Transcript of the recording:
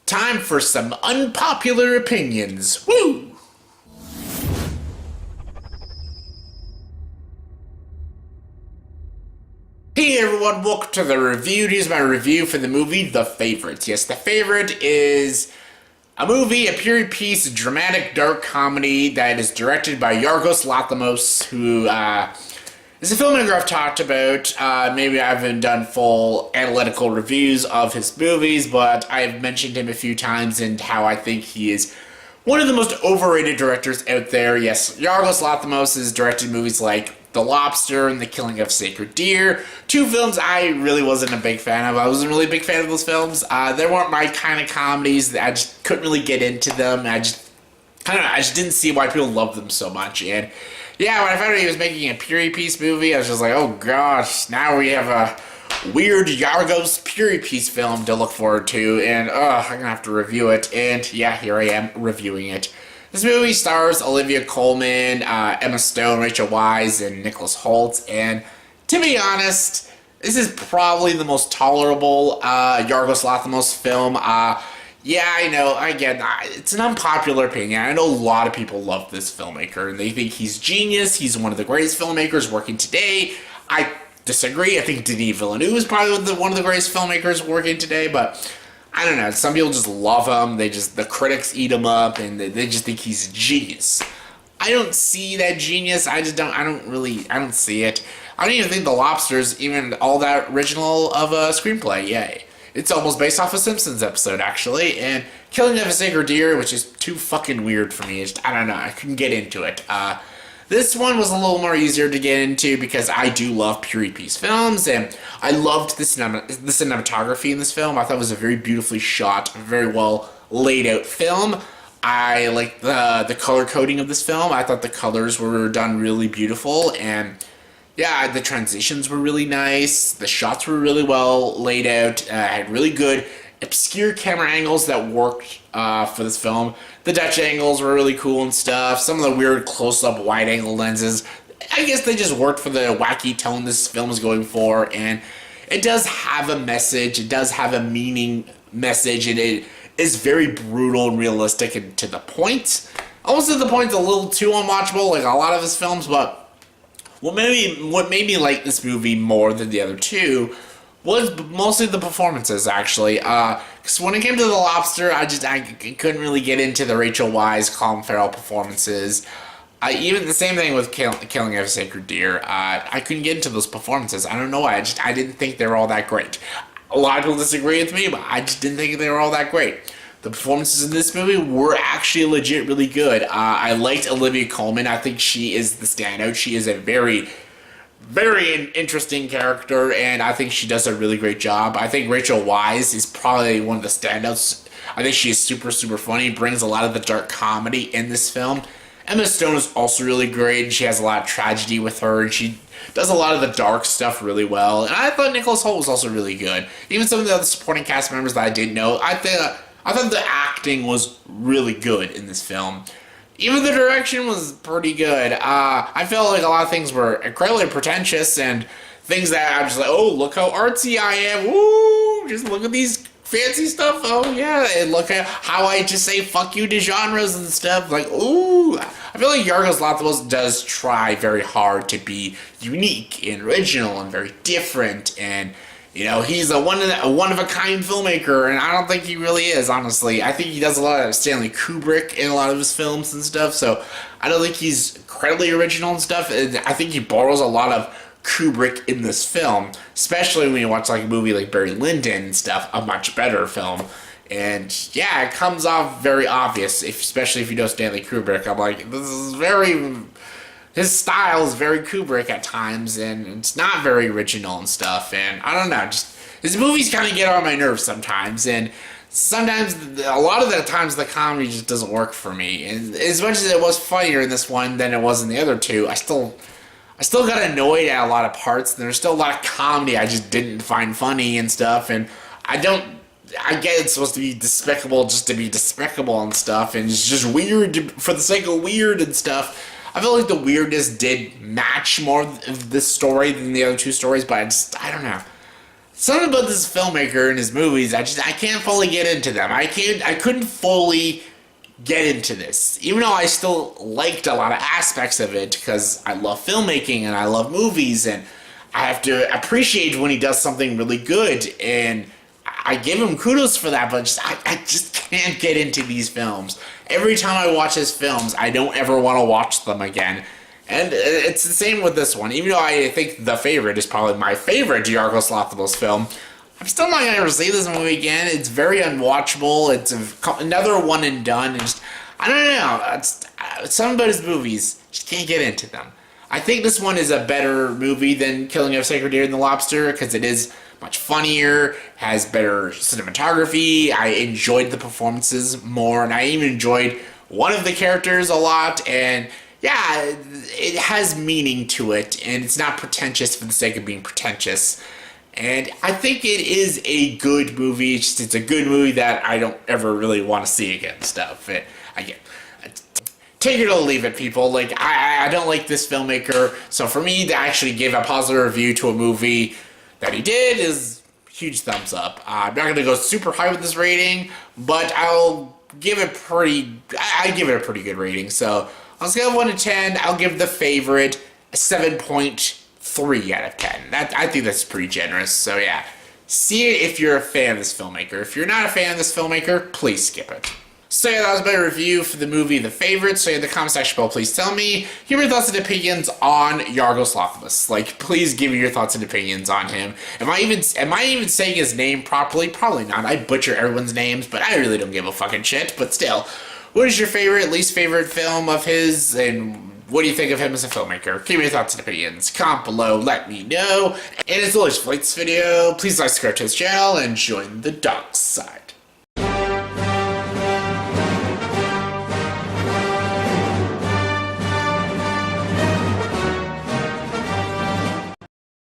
Time for some unpopular opinions. Woo! Hey everyone, welcome to the review. Here's my review for the movie The Favourite. Yes, The Favourite is a movie, a period piece, dramatic dark comedy that is directed by Yorgos Lanthimos, who is a filmmaker I've talked about. Maybe I haven't done full analytical reviews of his movies, but I've mentioned him a few times and how I think he is one of the most overrated directors out there. Yes, Yorgos Lanthimos has directed movies like The Lobster and The Killing of Sacred Deer. Two films I really wasn't a big fan of. I wasn't really a big fan of those films. They weren't my kind of comedies. I just couldn't really get into them. I just didn't see why people loved them so much. And yeah, when I found out he was making a period piece movie, I was just like, oh gosh, now we have a weird Yorgos period piece film to look forward to, and I'm gonna have to review it. And yeah, here I am reviewing it. This movie stars Olivia Colman, Emma Stone, Rachel Weisz, and Nicholas Hoult, and to be honest, this is probably the most tolerable Yorgos Lanthimos film. Yeah, I know, I get it's an unpopular opinion. I know a lot of people love this filmmaker, and they think he's genius, he's one of the greatest filmmakers working today. I disagree. I think Denis Villeneuve is probably one of the greatest filmmakers working today, but I don't know, some people just love him, the critics eat him up, and they just think he's a genius. I don't see that genius, I don't see it. I don't even think The Lobster's even all that original of a screenplay, yay. It's almost based off a Simpsons episode, actually, and Killing of a Sacred Deer, which is too fucking weird for me, I don't know, I couldn't get into it. This one was a little more easier to get into because I do love period piece films, and I loved the cinematography in this film. I thought it was a very beautifully shot, very well laid out film. I liked the color coding of this film. I thought the colors were done really beautiful, and yeah, the transitions were really nice. The shots were really well laid out. Had really good obscure camera angles that worked for this film. The Dutch angles were really cool and stuff. Some of the weird close-up wide-angle lenses, I guess they just worked for the wacky tone this film is going for, and it does have a message. It does have a meaning message, and it is very brutal and realistic and to the point. Almost to the point, a little too unwatchable, like a lot of his films, but what made me like this movie more than the other two was mostly the performances, actually. Because when it came to The Lobster, I couldn't really get into the Rachel Weisz, Colin Farrell performances. Even the same thing with Killing of a Sacred Deer. I couldn't get into those performances. I don't know why. I didn't think they were all that great. A lot of people disagree with me, but I just didn't think they were all that great. The performances in this movie were actually legit really good. I liked Olivia Colman. I think she is the standout. She is a very interesting character, and I think she does a really great job. I think Rachel Weisz is probably one of the standouts. I think she is super funny, brings a lot of the dark comedy in this film. Emma Stone is also really great, and she has a lot of tragedy with her, and she does a lot of the dark stuff really well. And I thought Nicholas Hoult was also really good. Even some of the other supporting cast members that I didn't know, I thought the acting was really good in this film. Even the direction was pretty good. I felt like a lot of things were incredibly pretentious and things that I'm just like, oh, look how artsy I am. Woo! Just look at these fancy stuff. Oh, yeah. And look at how I just say fuck you to genres and stuff. Like, ooh. I feel like Yorgos Lanthimos does try very hard to be unique and original and very different, and you know, he's a one-of-a-kind filmmaker, and I don't think he really is, honestly. I think he does a lot of Stanley Kubrick in a lot of his films and stuff, so I don't think he's incredibly original and stuff. And I think he borrows a lot of Kubrick in this film, especially when you watch like a movie like Barry Lyndon and stuff, a much better film. And yeah, it comes off very obvious, especially if you know Stanley Kubrick. I'm like, this is very... His style is very Kubrick at times, and it's not very original and stuff, and I don't know, just his movies kind of get on my nerves sometimes, and sometimes, a lot of the times, the comedy just doesn't work for me, and as much as it was funnier in this one than it was in the other two, I still got annoyed at a lot of parts, and there's still a lot of comedy I just didn't find funny and stuff, and I get it's supposed to be despicable just to be despicable and stuff, and it's just weird for the sake of weird and stuff. I feel like the weirdness did match more of this story than the other two stories, but I don't know. Something about this filmmaker and his movies, I can't fully get into them. I couldn't fully get into this, even though I still liked a lot of aspects of it because I love filmmaking and I love movies, and I have to appreciate when he does something really good, and I give him kudos for that. But I just can't get into these films. Every time I watch his films, I don't ever want to watch them again. And it's the same with this one. Even though I think The Favorite is probably my favorite Yorgos Lanthimos film, I'm still not going to ever see this movie again. It's very unwatchable. It's another one and done. And I don't know. Something about his movies, just can't get into them. I think this one is a better movie than Killing of a Sacred Deer and the Lobster because it is much funnier, has better cinematography. I enjoyed the performances more, and I even enjoyed one of the characters a lot. And yeah, it has meaning to it, and it's not pretentious for the sake of being pretentious. And I think it is a good movie. It's a good movie that I don't ever really want to see again. Take it or leave it, people. Like, I don't like this filmmaker, so for me to actually give a positive review to a movie that he did is huge thumbs up. I'm not going to go super high with this rating, but I'll give it I give it a pretty good rating. So on a scale of 1 to 10, I'll give The Favorite a 7.3 out of 10. I think that's pretty generous. So yeah, see it if you're a fan of this filmmaker. If you're not a fan of this filmmaker, please skip it. So yeah, that was my review for the movie The Favorite. So in the comment section below, please tell me your thoughts and opinions on Yorgos Lanthimos. Like, please give me your thoughts and opinions on him. Am I even saying his name properly? Probably not. I butcher everyone's names, but I really don't give a fucking shit. But still, what is your favorite, least favorite film of his, and what do you think of him as a filmmaker? Give me your thoughts and opinions. Comment below, let me know. And as always, for this video, please like, subscribe to this channel, and join the dark side.